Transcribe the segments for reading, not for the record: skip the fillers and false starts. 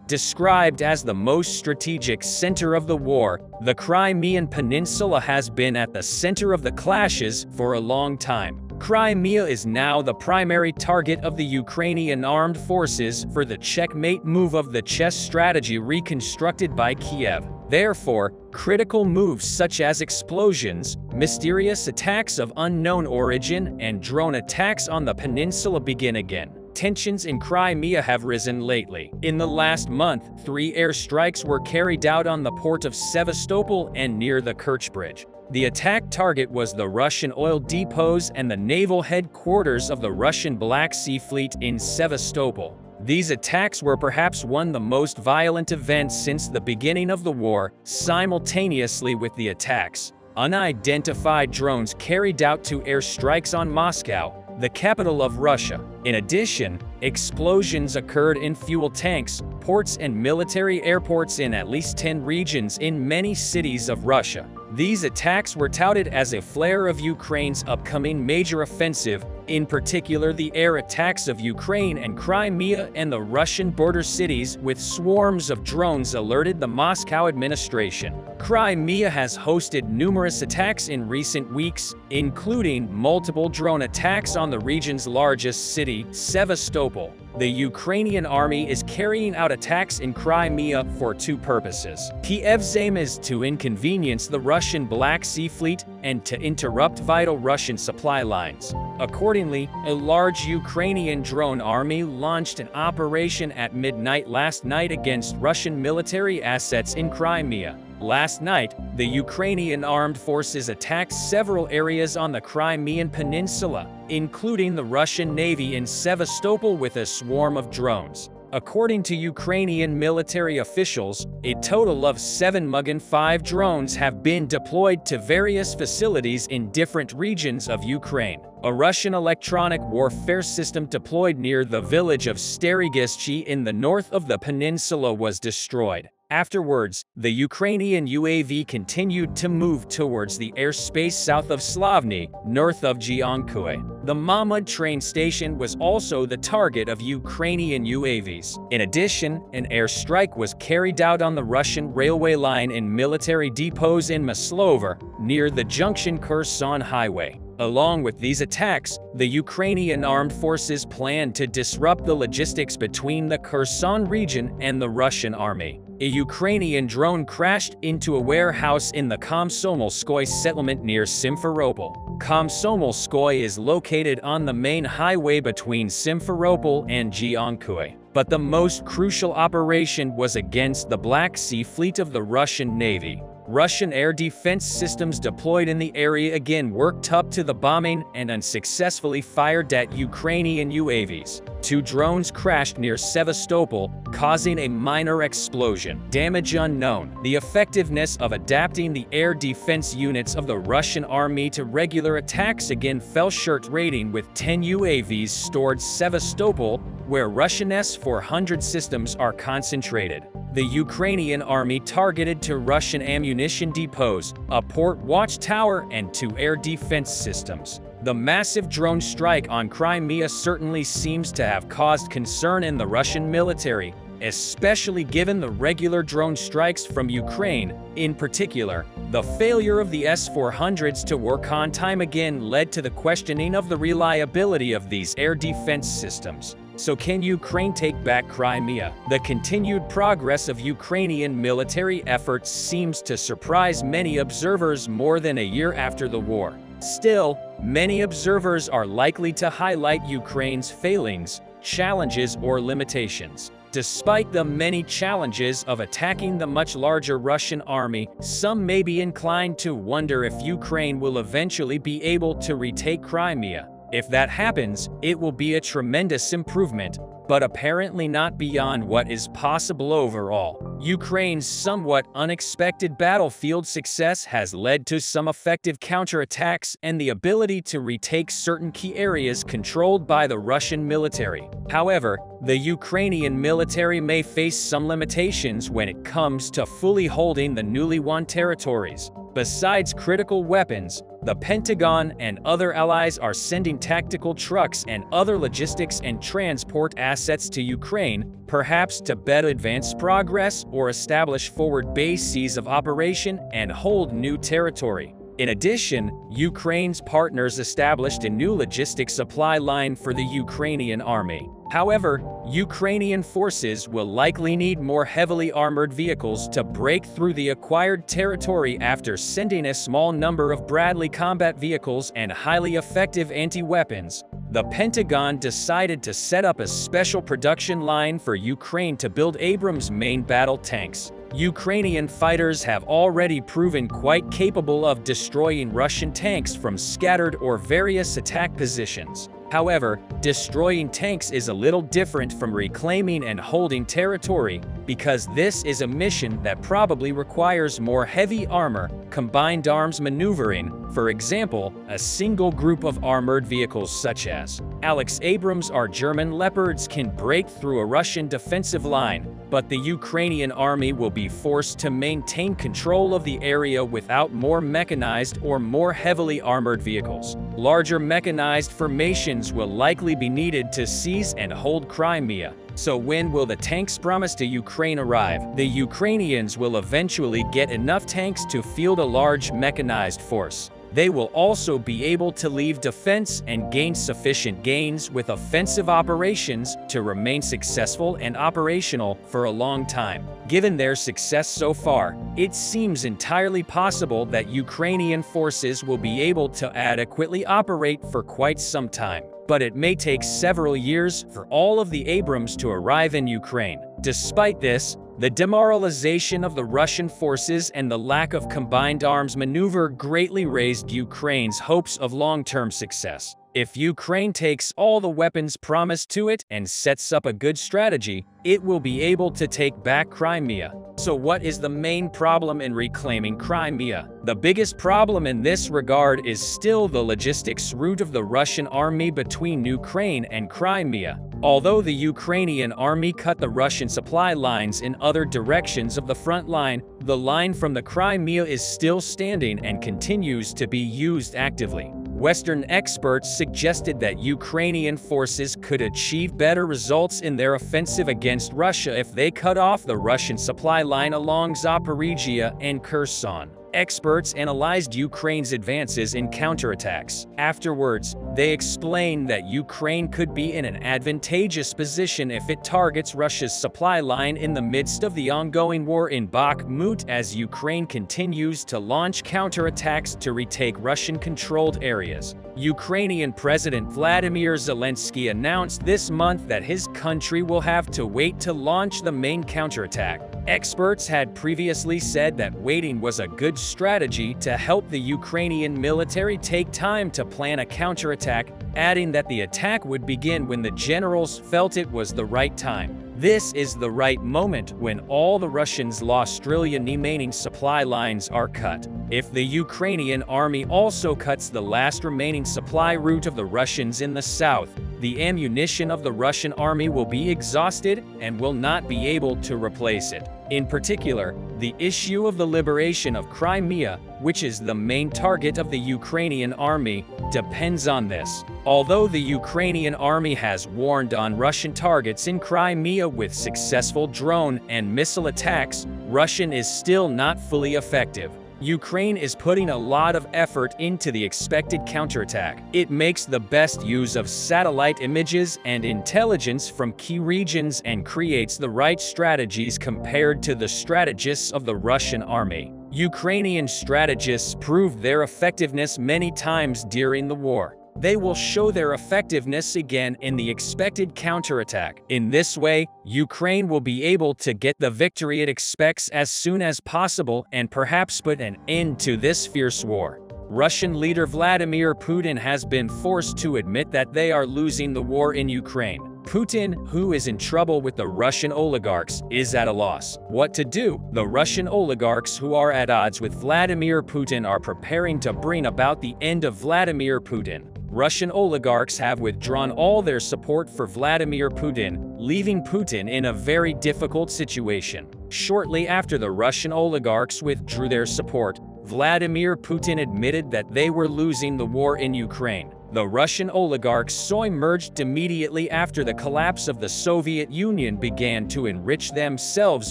Described as the most strategic center of the war, the Crimean Peninsula has been at the center of the clashes for a long time. Crimea is now the primary target of the Ukrainian armed forces for the checkmate move of the chess strategy reconstructed by Kiev. Therefore, critical moves such as explosions, mysterious attacks of unknown origin, and drone attacks on the peninsula begin again. Tensions in Crimea have risen lately. In the last month, 3 airstrikes were carried out on the port of Sevastopol and near the Kerch Bridge. The attack target was the Russian oil depots and the naval headquarters of the Russian Black Sea Fleet in Sevastopol. These attacks were perhaps one of the most violent events since the beginning of the war. Simultaneously with the attacks, unidentified drones carried out 2 airstrikes on Moscow, the capital of Russia. In addition, explosions occurred in fuel tanks, ports, and military airports in at least 10 regions in many cities of Russia. These attacks were touted as a flare of Ukraine's upcoming major offensive, in particular the air attacks of Ukraine and Crimea and the Russian border cities with swarms of drones alerted the Moscow administration. Crimea has hosted numerous attacks in recent weeks, including multiple drone attacks on the region's largest city, Sevastopol. The Ukrainian army is carrying out attacks in Crimea for 2 purposes. Kiev's aim is to inconvenience the Russian Black Sea Fleet and to interrupt vital Russian supply lines. Accordingly, a large Ukrainian drone army launched an operation at midnight last night against Russian military assets in Crimea. Last night, the Ukrainian armed forces attacked several areas on the Crimean Peninsula, including the Russian Navy in Sevastopol with a swarm of drones. According to Ukrainian military officials, a total of 7 Mugan 5 drones have been deployed to various facilities in different regions of Ukraine. A Russian electronic warfare system deployed near the village of Sterigishchi in the north of the peninsula was destroyed. Afterwards, the Ukrainian UAV continued to move towards the airspace south of Slavny, north of Giankui. The Mahmud train station was also the target of Ukrainian UAVs. In addition, an airstrike was carried out on the Russian railway line and military depots in Maslover, near the junction Kherson Highway. Along with these attacks, the Ukrainian armed forces planned to disrupt the logistics between the Kherson region and the Russian army. A Ukrainian drone crashed into a warehouse in the Komsomolskoye settlement near Simferopol. Komsomolskoye is located on the main highway between Simferopol and Giankui. But the most crucial operation was against the Black Sea Fleet of the Russian Navy. Russian air defense systems deployed in the area again worked up to the bombing and unsuccessfully fired at Ukrainian UAVs. 2 drones crashed near Sevastopol, causing a minor explosion. Damage unknown. The effectiveness of adapting the air defense units of the Russian army to regular attacks again fell short, rating with 10 UAVs stored Sevastopol, where Russian S-400 systems are concentrated. The Ukrainian army targeted 2 Russian ammunition depots, a port watchtower, and 2 air defense systems. The massive drone strike on Crimea certainly seems to have caused concern in the Russian military, especially given the regular drone strikes from Ukraine. In particular, the failure of the S-400s to work on time again led to the questioning of the reliability of these air defense systems. So can Ukraine take back Crimea? The continued progress of Ukrainian military efforts seems to surprise many observers more than a year after the war. Still, many observers are likely to highlight Ukraine's failings, challenges, or limitations. Despite the many challenges of attacking the much larger Russian army, some may be inclined to wonder if Ukraine will eventually be able to retake Crimea. If that happens, it will be a tremendous improvement, but apparently not beyond what is possible overall. Ukraine's somewhat unexpected battlefield success has led to some effective counterattacks and the ability to retake certain key areas controlled by the Russian military. However, the Ukrainian military may face some limitations when it comes to fully holding the newly won territories. Besides critical weapons, the Pentagon and other allies are sending tactical trucks and other logistics and transport assets to Ukraine, perhaps to better advance progress or establish forward bases of operation and hold new territory. In addition, Ukraine's partners established a new logistics supply line for the Ukrainian army. However, Ukrainian forces will likely need more heavily armored vehicles to break through the acquired territory after sending a small number of Bradley combat vehicles and highly effective anti-weapons. The Pentagon decided to set up a special production line for Ukraine to build Abrams main battle tanks. Ukrainian fighters have already proven quite capable of destroying Russian tanks from scattered or various attack positions. However, destroying tanks is a little different from reclaiming and holding territory, because this is a mission that probably requires more heavy armor, combined arms maneuvering, for example, a single group of armored vehicles such as Alex Abrams or German Leopards can break through a Russian defensive line, but the Ukrainian army will be forced to maintain control of the area without more mechanized or more heavily armored vehicles. Larger mechanized formations will likely be needed to seize and hold Crimea. So when will the tanks promised to Ukraine arrive? The Ukrainians will eventually get enough tanks to field a large mechanized force. They will also be able to leave defense and gain sufficient gains with offensive operations to remain successful and operational for a long time. Given their success so far, it seems entirely possible that Ukrainian forces will be able to adequately operate for quite some time. But it may take several years for all of the Abrams to arrive in Ukraine. Despite this, the demoralization of the Russian forces and the lack of combined arms maneuver greatly raised Ukraine's hopes of long-term success. If Ukraine takes all the weapons promised to it and sets up a good strategy, it will be able to take back Crimea. So what is the main problem in reclaiming Crimea? The biggest problem in this regard is still the logistics route of the Russian army between Ukraine and Crimea. Although the Ukrainian army cut the Russian supply lines in other directions of the front line, the line from the Crimea is still standing and continues to be used actively. Western experts suggested that Ukrainian forces could achieve better results in their offensive against Russia if they cut off the Russian supply line along Zaporizhia and Kherson. Experts analyzed Ukraine's advances in counterattacks. Afterwards, they explained that Ukraine could be in an advantageous position if it targets Russia's supply line in the midst of the ongoing war in Bakhmut as Ukraine continues to launch counterattacks to retake Russian-controlled areas. Ukrainian President Vladimir Zelensky announced this month that his country will have to wait to launch the main counterattack. Experts had previously said that waiting was a good strategy to help the Ukrainian military take time to plan a counterattack, adding that the attack would begin when the generals felt it was the right time. This is the right moment when all the Russians' lost remaining supply lines are cut. If the Ukrainian army also cuts the last remaining supply route of the Russians in the south, the ammunition of the Russian army will be exhausted and will not be able to replace it. In particular, the issue of the liberation of Crimea, which is the main target of the Ukrainian army, depends on this. Although the Ukrainian army has warned on Russian targets in Crimea with successful drone and missile attacks, Russian is still not fully effective. Ukraine is putting a lot of effort into the expected counterattack. It makes the best use of satellite images and intelligence from key regions and creates the right strategies compared to the strategists of the Russian army. Ukrainian strategists proved their effectiveness many times during the war. They will show their effectiveness again in the expected counterattack. In this way, Ukraine will be able to get the victory it expects as soon as possible and perhaps put an end to this fierce war. Russian leader Vladimir Putin has been forced to admit that they are losing the war in Ukraine. Putin, who is in trouble with the Russian oligarchs, is at a loss. What to do? The Russian oligarchs who are at odds with Vladimir Putin are preparing to bring about the end of Vladimir Putin. Russian oligarchs have withdrawn all their support for Vladimir Putin, leaving Putin in a very difficult situation. Shortly after the Russian oligarchs withdrew their support, Vladimir Putin admitted that they were losing the war in Ukraine. The Russian oligarchs so emerged immediately after the collapse of the Soviet Union began to enrich themselves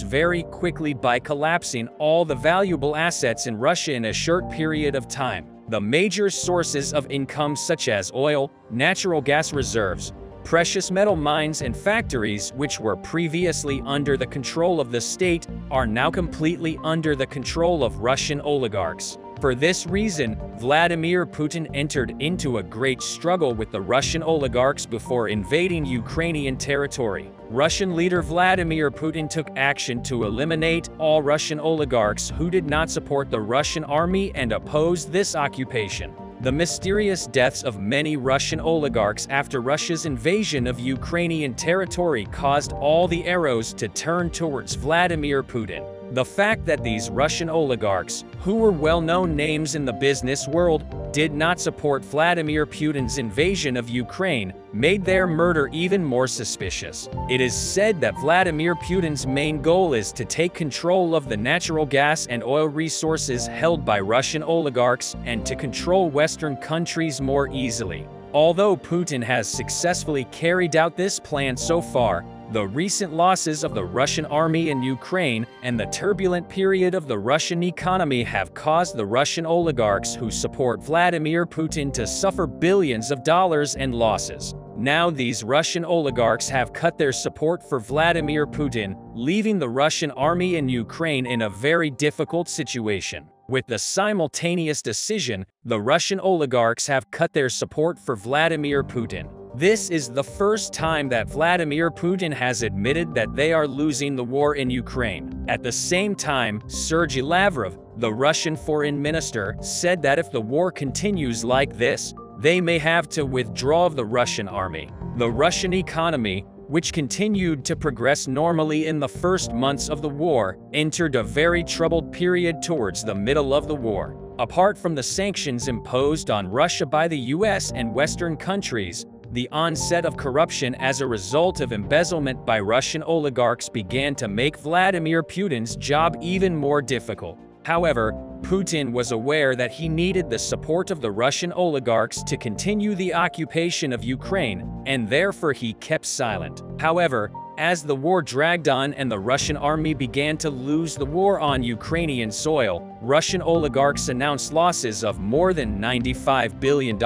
very quickly by collapsing all the valuable assets in Russia in a short period of time. The major sources of income such as oil, natural gas reserves, precious metal mines and factories which were previously under the control of the state are now completely under the control of Russian oligarchs. For this reason, Vladimir Putin entered into a great struggle with the Russian oligarchs before invading Ukrainian territory. Russian leader Vladimir Putin took action to eliminate all Russian oligarchs who did not support the Russian army and opposed this occupation. The mysterious deaths of many Russian oligarchs after Russia's invasion of Ukrainian territory caused all the arrows to turn towards Vladimir Putin. The fact that these Russian oligarchs, who were well-known names in the business world, did not support Vladimir Putin's invasion of Ukraine made their murder even more suspicious. It is said that Vladimir Putin's main goal is to take control of the natural gas and oil resources held by Russian oligarchs and to control Western countries more easily. Although Putin has successfully carried out this plan so far, the recent losses of the Russian army in Ukraine and the turbulent period of the Russian economy have caused the Russian oligarchs who support Vladimir Putin to suffer billions of dollars in losses. Now these Russian oligarchs have cut their support for Vladimir Putin, leaving the Russian army in Ukraine in a very difficult situation. With the simultaneous decision, the Russian oligarchs have cut their support for Vladimir Putin. This is the first time that Vladimir Putin has admitted that they are losing the war in Ukraine. At the same time, Sergei Lavrov, the Russian foreign minister, said that if the war continues like this, they may have to withdraw the Russian army. The Russian economy, which continued to progress normally in the first months of the war, entered a very troubled period towards the middle of the war. Apart from the sanctions imposed on Russia by the US and Western countries, the onset of corruption as a result of embezzlement by Russian oligarchs began to make Vladimir Putin's job even more difficult. However, Putin was aware that he needed the support of the Russian oligarchs to continue the occupation of Ukraine, and therefore he kept silent. However, as the war dragged on and the Russian army began to lose the war on Ukrainian soil, Russian oligarchs announced losses of more than $95 billion.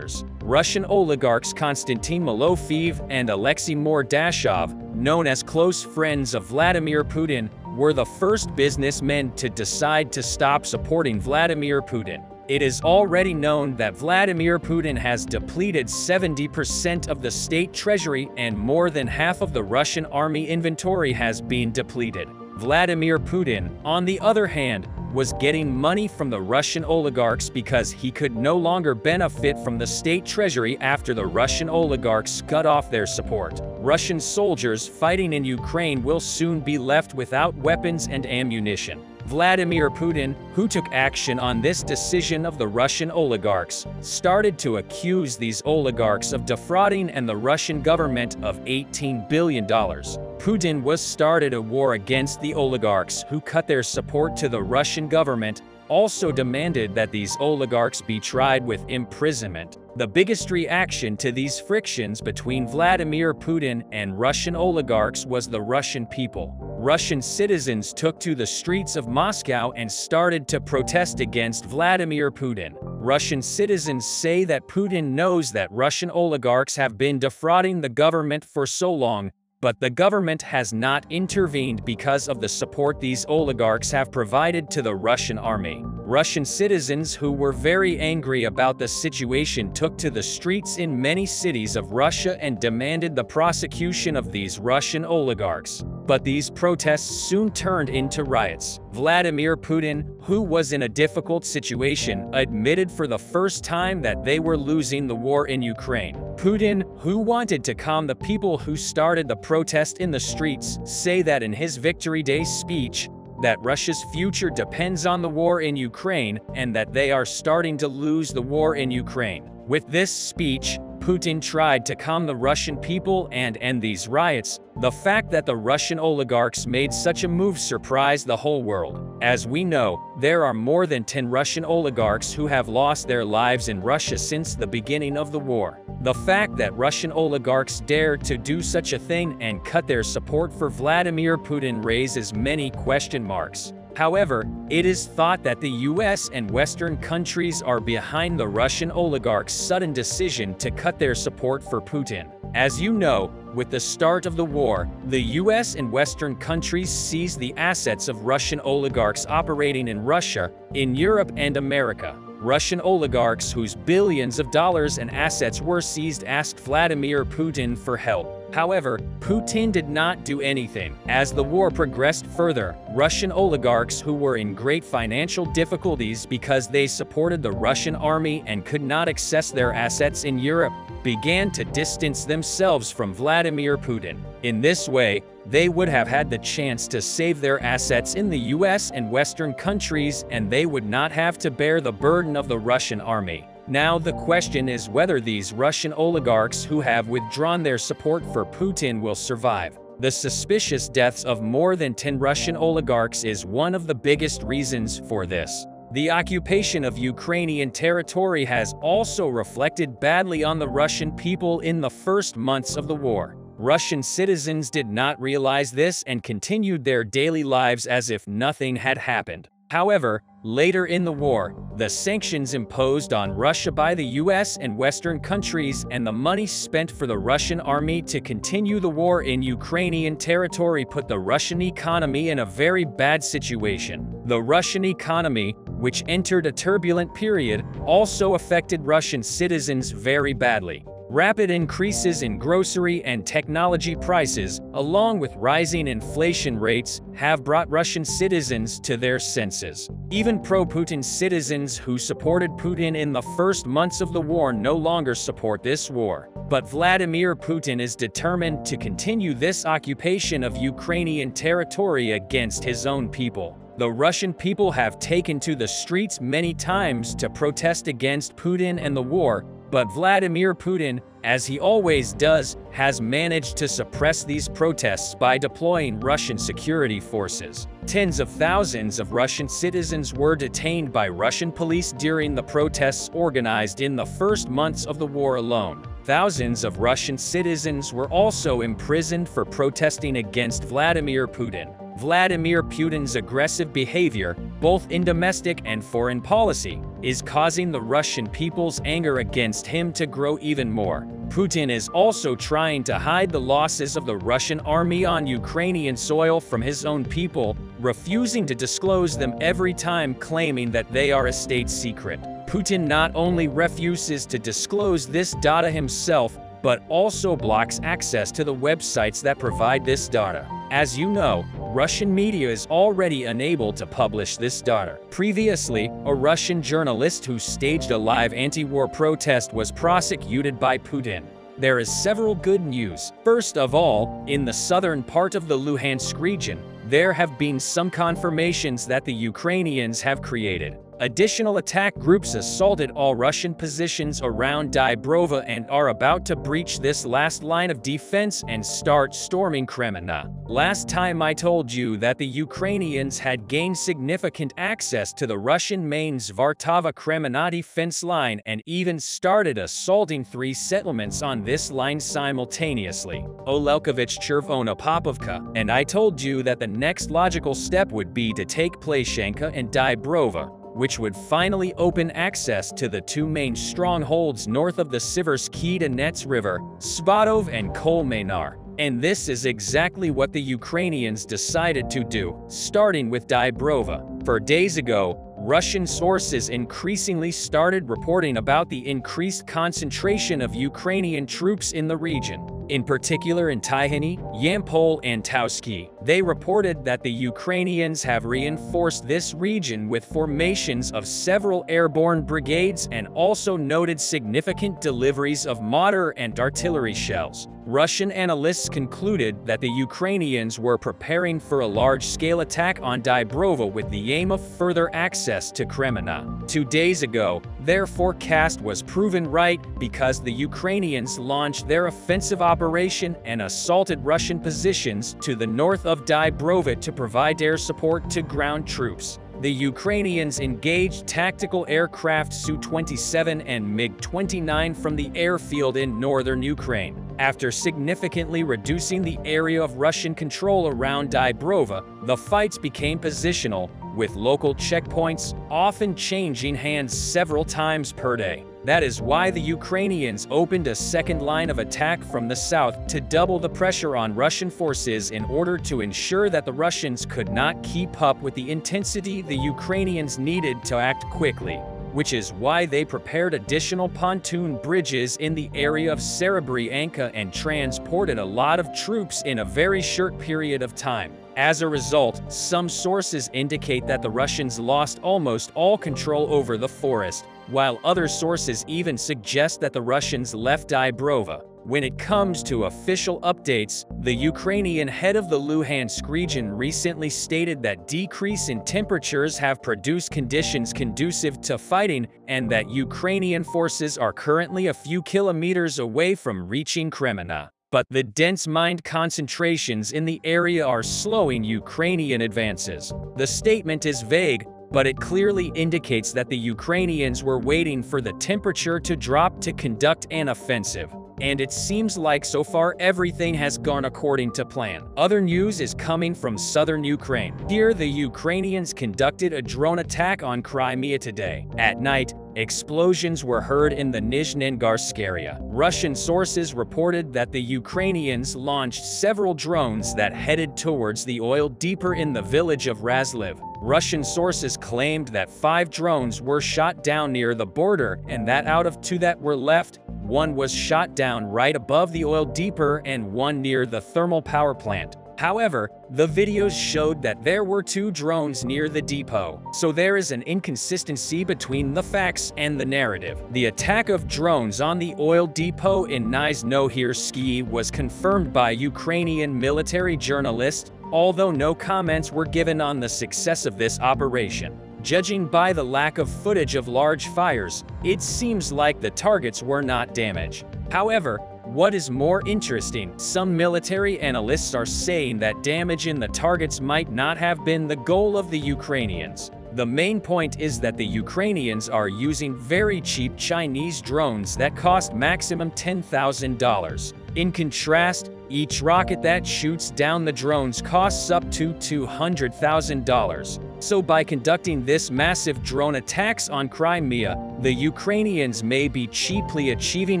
Russian oligarchs Konstantin Malofeev and Alexei Mordashov, known as close friends of Vladimir Putin, were the first businessmen to decide to stop supporting Vladimir Putin. It is already known that Vladimir Putin has depleted 70% of the state treasury and more than half of the Russian army inventory has been depleted. Vladimir Putin, on the other hand, was getting money from the Russian oligarchs because he could no longer benefit from the state treasury after the Russian oligarchs cut off their support. Russian soldiers fighting in Ukraine will soon be left without weapons and ammunition. Vladimir Putin, who took action on this decision of the Russian oligarchs, started to accuse these oligarchs of defrauding and the Russian government of $18 billion. Putin was started a war against the oligarchs who cut their support to the Russian government, also demanded that these oligarchs be tried with imprisonment. The biggest reaction to these frictions between Vladimir Putin and Russian oligarchs was the Russian people. Russian citizens took to the streets of Moscow and started to protest against Vladimir Putin. Russian citizens say that Putin knows that Russian oligarchs have been defrauding the government for so long, but the government has not intervened because of the support these oligarchs have provided to the Russian army. Russian citizens who were very angry about the situation took to the streets in many cities of Russia and demanded the prosecution of these Russian oligarchs. But these protests soon turned into riots. Vladimir Putin, who was in a difficult situation, admitted for the first time that they were losing the war in Ukraine. Putin, who wanted to calm the people who started the protest in the streets, say that in his Victory Day speech, that Russia's future depends on the war in Ukraine and that they are starting to lose the war in Ukraine. With this speech, Putin tried to calm the Russian people and end these riots, the fact that the Russian oligarchs made such a move surprised the whole world. As we know, there are more than 10 Russian oligarchs who have lost their lives in Russia since the beginning of the war. The fact that Russian oligarchs dared to do such a thing and cut their support for Vladimir Putin raises many question marks. However, it is thought that the US and Western countries are behind the Russian oligarchs' sudden decision to cut their support for Putin. As you know, with the start of the war, the US and Western countries seized the assets of Russian oligarchs operating in Russia, in Europe and America. Russian oligarchs whose billions of dollars and assets were seized asked Vladimir Putin for help. However, Putin did not do anything. As the war progressed further, Russian oligarchs who were in great financial difficulties because they supported the Russian army and could not access their assets in Europe, began to distance themselves from Vladimir Putin. In this way, they would have had the chance to save their assets in the US and Western countries, and they would not have to bear the burden of the Russian army. Now the question is whether these Russian oligarchs who have withdrawn their support for Putin will survive. The suspicious deaths of more than 10 Russian oligarchs is one of the biggest reasons for this. The occupation of Ukrainian territory has also reflected badly on the Russian people in the first months of the war. Russian citizens did not realize this and continued their daily lives as if nothing had happened. However, later in the war, the sanctions imposed on Russia by the US and Western countries and the money spent for the Russian army to continue the war in Ukrainian territory put the Russian economy in a very bad situation. The Russian economy, which entered a turbulent period, also affected Russian citizens very badly. Rapid increases in grocery and technology prices, along with rising inflation rates, have brought Russian citizens to their senses. Even pro-Putin citizens who supported Putin in the first months of the war no longer support this war. But Vladimir Putin is determined to continue this occupation of Ukrainian territory against his own people. The Russian people have taken to the streets many times to protest against Putin and the war, but Vladimir Putin, as he always does, has managed to suppress these protests by deploying Russian security forces. Tens of thousands of Russian citizens were detained by Russian police during the protests organized in the first months of the war alone. Thousands of Russian citizens were also imprisoned for protesting against Vladimir Putin. Vladimir Putin's aggressive behavior, both in domestic and foreign policy, is causing the Russian people's anger against him to grow even more. Putin is also trying to hide the losses of the Russian army on Ukrainian soil from his own people, refusing to disclose them every time, claiming that they are a state secret. Putin not only refuses to disclose this data himself, but also blocks access to the websites that provide this data. As you know, Russian media is already unable to publish this data. Previously, a Russian journalist who staged a live anti-war protest was prosecuted by Putin. There is several good news. First of all, in the southern part of the Luhansk region, there have been some confirmations that the Ukrainians have created additional attack groups assaulted all Russian positions around Dniprovo and are about to breach this last line of defense and start storming Kreminna. Last time I told you that the Ukrainians had gained significant access to the Russian main Zvartava-Kreminna defense line and even started assaulting 3 settlements on this line simultaneously, Olelkovich, Chervona Popovka, and I told you that the next logical step would be to take Plashenka and Dniprovo, which would finally open access to the 2 main strongholds north of the Siversky Donets River, Svatov and Kolmenar. And this is exactly what the Ukrainians decided to do, starting with Dniprovo. 4 days ago, Russian sources increasingly started reporting about the increased concentration of Ukrainian troops in the region. In particular in Tihany, Yampol and Tauski, they reported that the Ukrainians have reinforced this region with formations of several airborne brigades and also noted significant deliveries of mortar and artillery shells. Russian analysts concluded that the Ukrainians were preparing for a large-scale attack on Dąbrowa with the aim of further access to Kreminna. 2 days ago, their forecast was proven right because the Ukrainians launched their offensive operation and assaulted Russian positions to the north of Dąbrowa to provide air support to ground troops. The Ukrainians engaged tactical aircraft Su-27 and MiG-29 from the airfield in northern Ukraine. After significantly reducing the area of Russian control around Dąbrowa, the fights became positional, with local checkpoints often changing hands several times per day. That is why the Ukrainians opened a second line of attack from the south to double the pressure on Russian forces in order to ensure that the Russians could not keep up with the intensity the Ukrainians needed to act quickly, which is why they prepared additional pontoon bridges in the area of Serebryanka and transported a lot of troops in a very short period of time. As a result, some sources indicate that the Russians lost almost all control over the forest, while other sources even suggest that the Russians left Dąbrowa. When it comes to official updates, the Ukrainian head of the Luhansk region recently stated that decrease in temperatures have produced conditions conducive to fighting and that Ukrainian forces are currently a few kilometers away from reaching Kreminna. But the dense mine concentrations in the area are slowing Ukrainian advances. The statement is vague, but it clearly indicates that the Ukrainians were waiting for the temperature to drop to conduct an offensive. And it seems like so far everything has gone according to plan. Other news is coming from southern Ukraine. Here, the Ukrainians conducted a drone attack on Crimea today. At night, explosions were heard in the Nizhnegorsk area. Russian sources reported that the Ukrainians launched several drones that headed towards the oil depot in the village of Razliv. Russian sources claimed that 5 drones were shot down near the border and that out of 2 that were left, 1 was shot down right above the oil depot and 1 near the thermal power plant. However, the videos showed that there were 2 drones near the depot, so there is an inconsistency between the facts and the narrative. The attack of drones on the oil depot in Nizhnohirsk was confirmed by Ukrainian military journalists, although no comments were given on the success of this operation. Judging by the lack of footage of large fires, it seems like the targets were not damaged. However, what is more interesting, some military analysts are saying that damage in the targets might not have been the goal of the Ukrainians. The main point is that the Ukrainians are using very cheap Chinese drones that cost maximum $10,000. In contrast, each rocket that shoots down the drones costs up to $200,000. So by conducting this massive drone attacks on Crimea, the Ukrainians may be cheaply achieving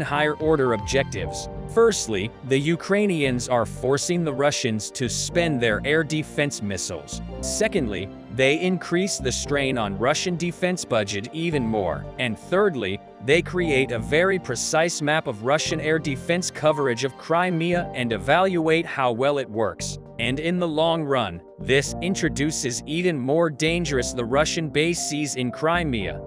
higher-order objectives. Firstly, the Ukrainians are forcing the Russians to spend their air defense missiles. Secondly, they increase the strain on Russian defense budget even more. And thirdly, they create a very precise map of Russian air defense coverage of Crimea and evaluate how well it works. And in the long run, this introduces even more dangerous the Russian bases in Crimea.